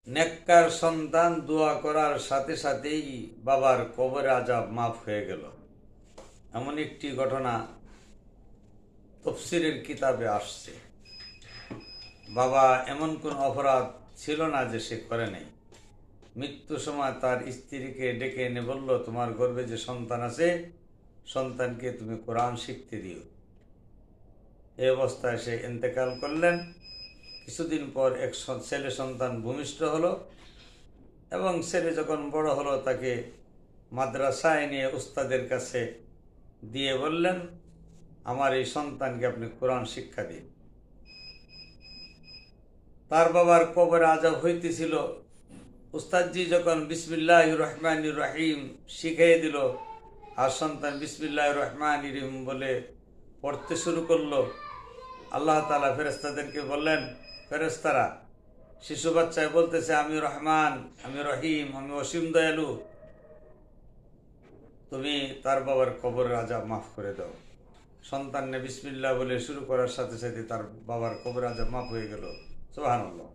নেককার সন্তান দোয়া করার সাথে সাথেই বাবার কবরে আযাব মাফ হয়ে গেল, এমন একটি ঘটনা তাফসীরের কিতাবে আসছে। বাবা এমন কোন অপরাধ ছিল না যে সে করে নাই। মৃত্যু সময় তার স্ত্রীকে ডেকে এনে বলল, তোমার গর্ভে যে সন্তান আছে, সন্তানকে তুমি কোরআন শিখতে দিও। এই অবস্থায় সে ইন্তেকাল করলেন। কিছুদিন পর এক ছেলে সন্তান ভূমিষ্ঠ হলো এবং ছেলে যখন বড় হলো তাকে মাদ্রাসায় নিয়ে উস্তাদের কাছে দিয়ে বললেন, আমার এই সন্তানকে আপনি কোরআন শিক্ষা দিন। তার বাবার কবরে আযাব হইতেছিল। উস্তাদজি যখন বিসমিল্লাহির রহমানির রহিম শিখিয়ে দিল আর সন্তান বিসমিল্লাহির রহমানির রহিম বলে পড়তে শুরু করলো, আল্লাহ তাআলা ফেরেশতাদেরকে বললেন, ফেরেশতারা, শিশু বাচ্চায় বলতেছে আমি রহমান, আমি রহিম, আমি অসীম দয়ালু, তুমি তার বাবার কবরের আযাব মাফ করে দাও। সন্তান বিসমিল্লাহ বলে শুরু করার সাথে সাথে তার বাবার কবরের আযাব মাফ হয়ে গেল। সুবহানাল্লাহ।